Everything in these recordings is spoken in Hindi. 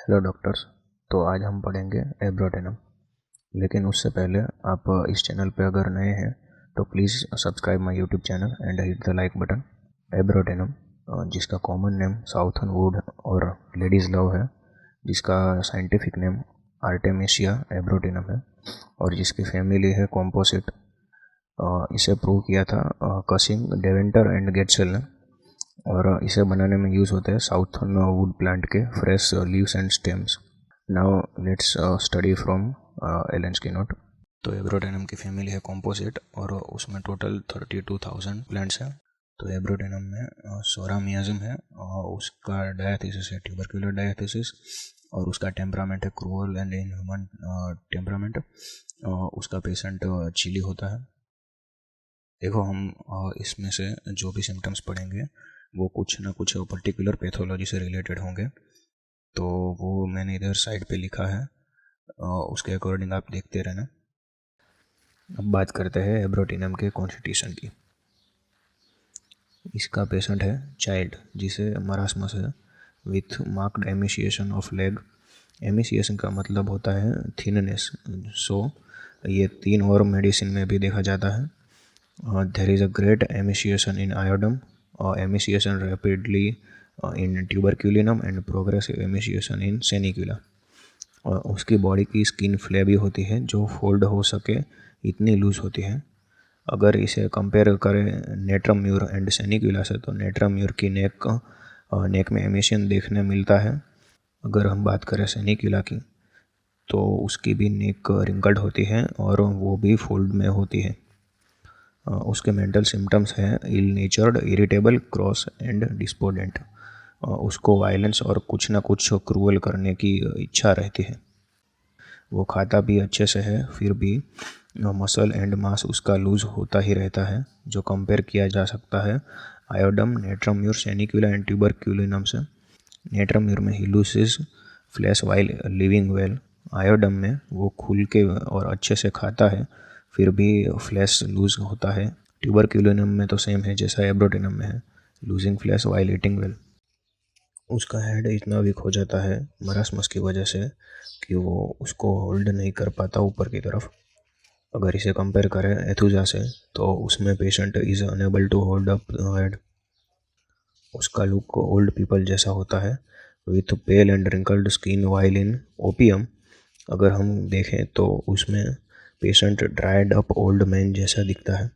Hello doctors. तो आज हम पढ़ेंगे एब्रोटेनम। लेकिन उससे पहले आप इस चैनल पे अगर नए हैं तो please subscribe my YouTube channel and hit the like button. Abrotanum जिसका कॉमन नेम साउथर्न वुड और लेडीज़ लव है, जिसका साइंटिफिक नेम आर्टेमिसिया एब्रोटेनम है और जिसकी फैमिली है कॉम्पोसिट। इसे प्रूव किया था कसिंग, डेवेंटर एंड गेट्सेल ने। और इसे बनाने में यूज़ होते हैं साउथर्न वुड प्लांट के fresh leaves and stems. Now let's study from एलेंस्की note. तो एब्रोटेनम की फैमिली है कॉम्पोजिट और उसमें टोटल 32,000 प्लांट्स हैं। तो एब्रोटेनम में सोरामियाज़म है, उसका डायथीसिस है ट्यूबरक्युलर डायथीसिस, और उसका टेम्परामेंट है क्रूअल एंड इनह्यूमन टेम्परामेंट। उसका पेशेंट चिली होता है। देखो, हम इसमें से जो भी सिम्टम्स पढ़ेंगे वो कुछ ना कुछ पर्टिकुलर पैथोलॉजी से रिलेटेड होंगे, तो वो मैंने इधर साइड पे लिखा है, उसके अकॉर्डिंग आप देखते रहना। अब बात करते हैं एब्रोटेनम के कॉन्स्टिट्यूशन की। इसका पेशेंट है चाइल्ड जिसे मरासमस है विथ मार्क्ड एमिशिएशन ऑफ लेग। एमिशिएशन का मतलब होता है थिननेस। सो ये 3 और मेडिसिन में भी देखा जाता है। There is a great emaciation in iodine, emaciation rapidly in tuberculinum and progressive emaciation in सेनिक्यूला। और उसकी बॉडी की स्किन फ्लैबी होती है जो फोल्ड हो सके इतनी लूज होती है। अगर इसे कंपेयर करें नेट्रम म्यूर एंड सेनिक्यूला से तो नेट्रम म्यूर की नेक में एमिशन देखने मिलता है। अगर हम बात करें सेनिक्यूला की तो उसकी भी नेक रिंकल्ड होती है और वो भी फोल्ड में होती है। उसके मेंटल सिम्टम्स हैं इल नेचर्ड, इरिटेबल, क्रॉस एंड डिस्पोडेंट। उसको वायलेंस और कुछ ना कुछ क्रूअल करने की इच्छा रहती है। वो खाता भी अच्छे से है, फिर भी मसल एंड मास उसका लूज होता ही रहता है, जो कंपेयर किया जा सकता है iodum, natrum mur, sanicula and tuberculinum से। नेट्रम म्यूर में ही loses flesh while living well. Iodum में वो खुल के और अच्छे से खाता है, फिर भी फ्लैश लूज होता है। ट्यूबरक्युलिनम में तो सेम है जैसा एब्रोटेनम में है, losing flash while eating well. उसका हेड इतना वीक हो जाता है मरासमस की वजह से कि वो उसको होल्ड नहीं कर पाता ऊपर की तरफ। अगर इसे कंपेयर करें एथुजा से तो उसमें patient is unable to hold up head. उसका लुक ओल्ड पीपल जैसा होता है with pale and wrinkled skin while in opium. अगर हम देखें तो उसमें patient dried up old man जैसा दिखता है।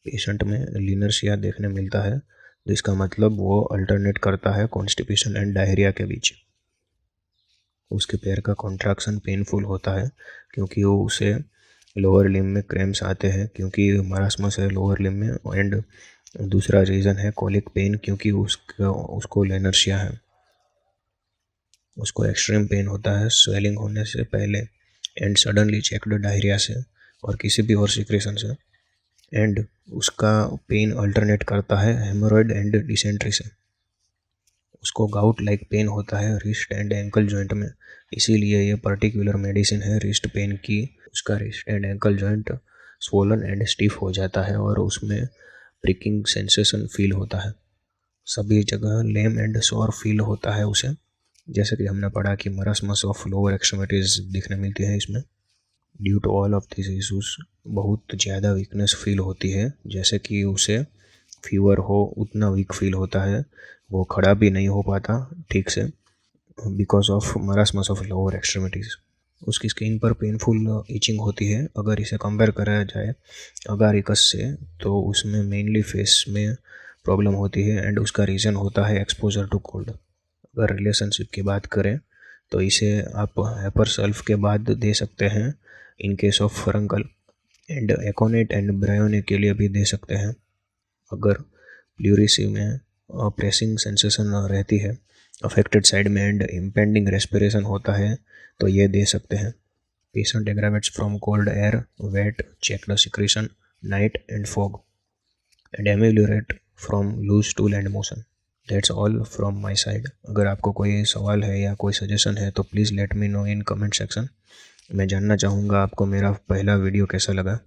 पेशेंट में लिनर्सिया देखने मिलता है, जिसका मतलब वो अल्टरनेट करता है कॉन्स्टिपेशन एंड डायरिया के बीच। उसके पैर का कॉन्ट्रैक्शन पेनफुल होता है क्योंकि वो उसे लोअर लिम्ब में क्रैम्प्स आते हैं क्योंकि मरासमस है लोअर लिम्ब में। एंड दूसरा रीज़न है कॉलिक पेन क्योंकि उसको लिनर्सिया है। उसको एक्सट्रीम पेन होता है स्वेलिंग होने से पहले एंड सडनली चेक्ड डायरिया से और किसी भी और सिक्रेशन से। एंड उसका पेन अल्टरनेट करता है हेमोरॉइड एंड डिसेंट्री से। उसको गाउट लाइक पेन होता है रिस्ट एंड एंकल जॉइंट में, इसीलिए ये पर्टिकुलर मेडिसिन है रिस्ट पेन की। उसका wrist and ankle joint swollen and stiff हो जाता है और उसमें प्रिकिंग सेंसेशन फील होता है। सभी जगह लेम एंड सोर फील होता है उसे, जैसे कि हमने पढ़ा कि मरासमस ऑफ लोअर एक्सट्रीमिटीज दिखने मिलती है इसमें। Due to all of this issues बहुत ज़्यादा वीकनेस फील होती है, जैसे कि उसे फीवर हो उतना वीक फील होता है। वो खड़ा भी नहीं हो पाता ठीक से because of marasmus of lower extremities. उसकी स्किन पर पेनफुल इचिंग होती है। अगर इसे कंपेयर करा जाए अगारिकस से तो उसमें मेनली फेस में प्रॉब्लम होती है एंड उसका रीज़न होता है एक्सपोजर टू कोल्ड। अगर रिलेशनशिप की बात करें तो इसे आप हैपर सल्फ के बाद दे सकते हैं in case of furuncle, and aconite and bryonia के लिए भी दे सकते हैं। अगर प्लूरिसी में प्रेसिंग सेंसेशन रहती है अफेक्टेड साइड में एंड इम्पेंडिंग रेस्पिरेशन होता है तो ये दे सकते हैं। Patient aggravates from cold air, wet, check the secretion, night and fog and ameliorate from loose stool and motion. That's all from my side. अगर आपको कोई सवाल है या कोई सजेशन है तो please let me know in comment section. मैं जानना चाहूँगा आपको मेरा पहला वीडियो कैसा लगा।